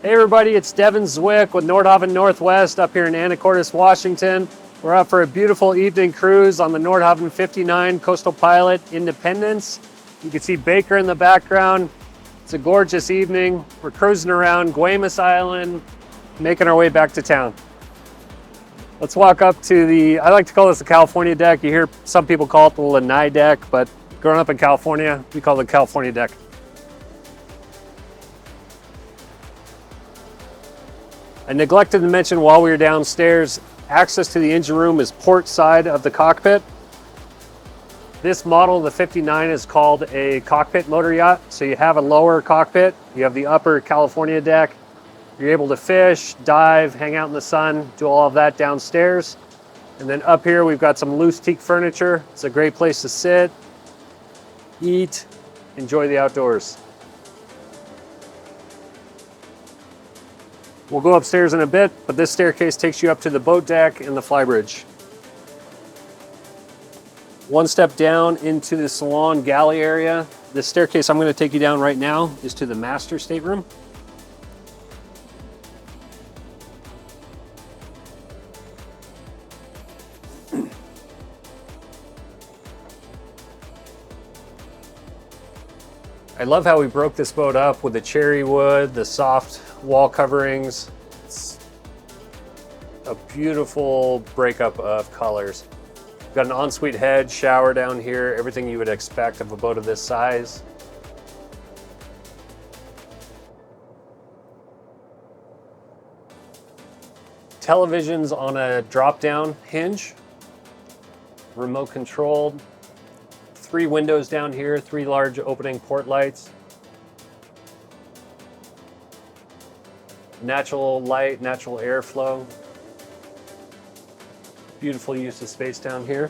Hey everybody, it's Devin Zwick with Nordhavn Northwest up here in Anacortes, Washington. We're out for a beautiful evening cruise on the Nordhavn N59 Coastal Pilot Independence. You can see Baker in the background. It's a gorgeous evening. We're cruising around Guaymas Island, making our way back to town. Let's walk up to the, I like to call this the California deck. You hear some people call it the Lanai deck, but growing up in California, we call it the California deck. I neglected to mention while we were downstairs, access to the engine room is port side of the cockpit. This model, the 59, is called a cockpit motor yacht. So you have a lower cockpit, you have the upper California deck. You're able to fish, dive, hang out in the sun, do all of that downstairs. And then up here, we've got some loose teak furniture. It's a great place to sit, eat, enjoy the outdoors. We'll go upstairs in a bit, but this staircase takes you up to the boat deck and the flybridge. One step down into the salon galley area. This staircase I'm going to take you down right now is to the master stateroom. I love how we broke this boat up with the cherry wood, the soft wall coverings. It's a beautiful breakup of colors. We've got an ensuite head, shower down here, everything you would expect of a boat of this size. Televisions on a drop-down hinge, remote controlled. 3 windows down here, 3 large opening port lights. Natural light, natural airflow. Beautiful use of space down here.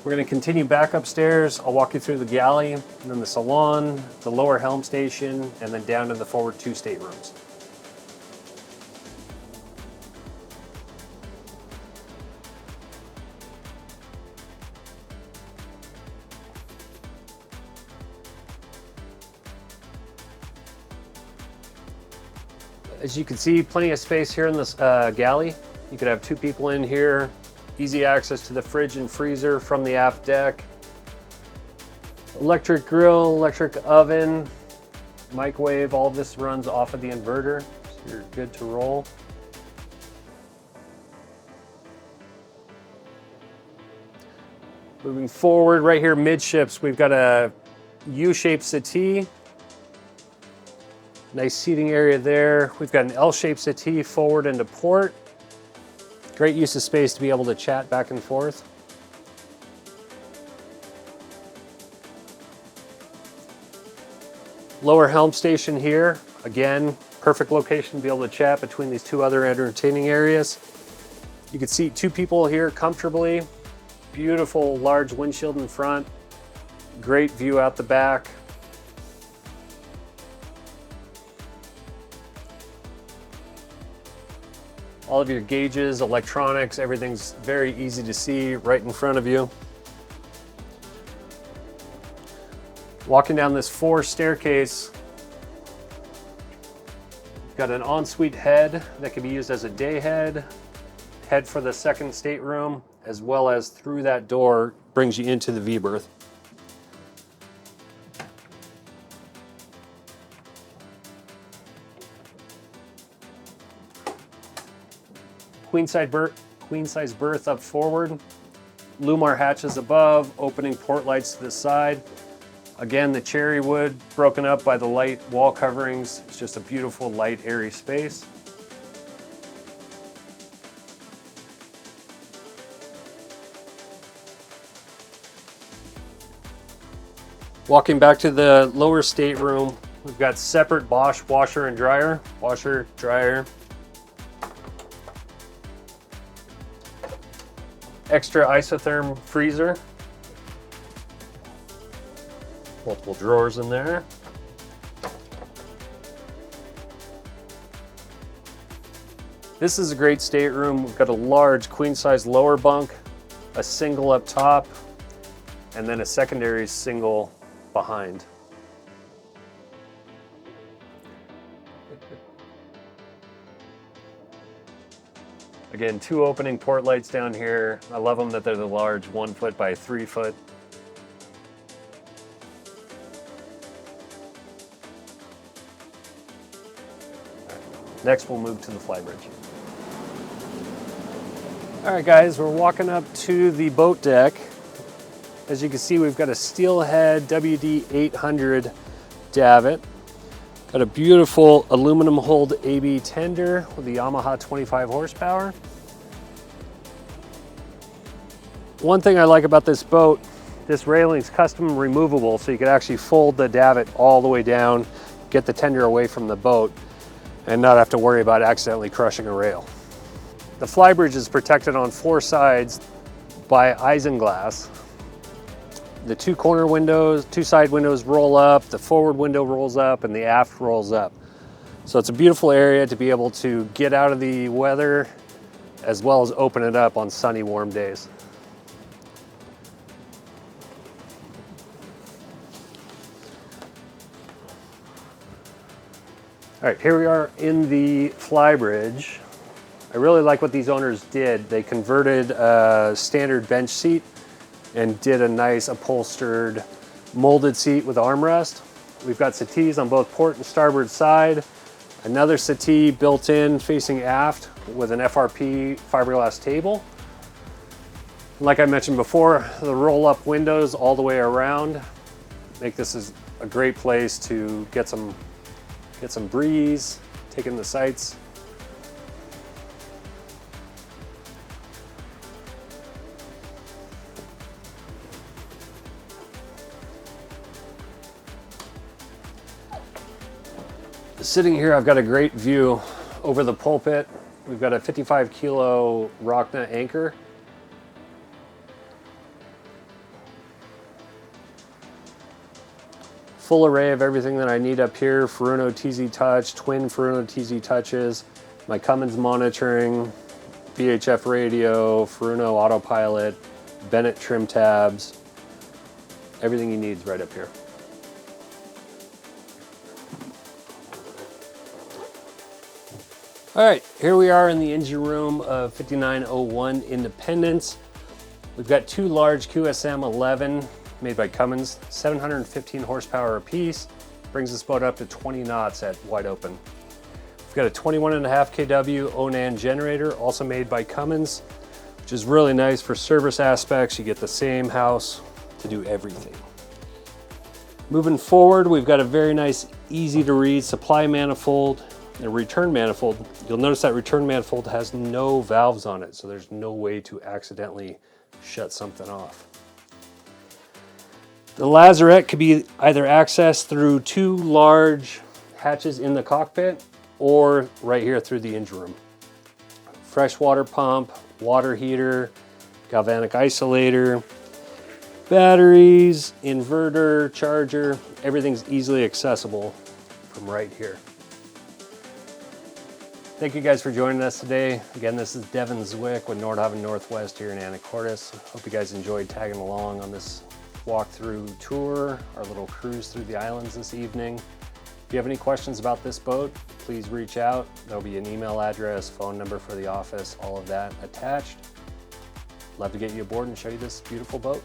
We're going to continue back upstairs. I'll walk you through the galley, and then the salon, the lower helm station, and then down to the forward 2 staterooms. As you can see, plenty of space here in this galley. You could have 2 people in here. Easy access to the fridge and freezer from the aft deck. Electric grill, electric oven, microwave. All of this runs off of the inverter, so you're good to roll. Moving forward, right here midships, we've got a U-shaped settee. Nice seating area there. We've got an L-shaped settee forward into port. Great use of space to be able to chat back and forth. Lower helm station here. Again, perfect location to be able to chat between these 2 other entertaining areas. You can seat 2 people here comfortably. Beautiful large windshield in front. Great view out the back. All of your gauges, electronics, everything's very easy to see right in front of you. Walking down this 4 staircase, you've got an ensuite head that can be used as a day head for the 2nd stateroom, as well as through that door brings you into the V-berth. Queen size berth up forward, Lumar hatches above, opening port lights to the side. Again, the cherry wood broken up by the light wall coverings. It's just a beautiful, light, airy space. Walking back to the lower stateroom, we've got separate Bosch washer and dryer. Washer, dryer. Extra isotherm freezer. Multiple drawers in there. This is a great stateroom. We've got a large queen size lower bunk, a single up top, and then a secondary single behind. Again, 2 opening port lights down here. I love them that they're the large 1 foot by 3 foot. Next, we'll move to the Flybridge. All right, guys, we're walking up to the boat deck. As you can see, we've got a steelhead WD 800 davit. Got a beautiful aluminum hulled AB tender with the Yamaha 25 horsepower. One thing I like about this boat, this railing's custom removable, so you can actually fold the davit all the way down, get the tender away from the boat, and not have to worry about accidentally crushing a rail. The Flybridge is protected on 4 sides by isinglass. The 2 corner windows, 2 side windows roll up, the forward window rolls up, and the aft rolls up. So it's a beautiful area to be able to get out of the weather as well as open it up on sunny, warm days. All right, here we are in the Flybridge. I really like what these owners did. They converted a standard bench seat and did a nice upholstered molded seat with armrest. We've got settees on both port and starboard side. Another settee built in facing aft with an FRP fiberglass table. Like I mentioned before, the roll-up windows all the way around make this a great place to get some breeze, take in the sights. Sitting here, I've got a great view over the pulpit. We've got a 55 kilo Rockna anchor. Full array of everything that I need up here. Furuno TZ Touch, twin Furuno TZ Touches, my Cummins monitoring, VHF radio, Furuno autopilot, Bennett trim tabs. Everything you need is right up here. All right, here we are in the engine room of 5901 Independence. We've got 2 large QSM 11 made by Cummins, 715 horsepower apiece. Brings this boat up to 20 knots at wide open. We've got a 21.5 kW Onan generator, also made by Cummins, which is really nice for service aspects. You get the same house to do everything. Moving forward, we've got a very nice, easy to read supply manifold. The return manifold, you'll notice that return manifold has no valves on it, so there's no way to accidentally shut something off. The lazarette could be either accessed through 2 large hatches in the cockpit or right here through the engine room. Freshwater pump, water heater, galvanic isolator, batteries, inverter, charger, everything's easily accessible from right here. Thank you guys for joining us today. Again, this is Devin Zwick with Nordhavn Northwest here in Anacortes. Hope you guys enjoyed tagging along on this walk-through tour, our little cruise through the islands this evening. If you have any questions about this boat, please reach out. There'll be an email address, phone number for the office, all of that attached. Love to get you aboard and show you this beautiful boat.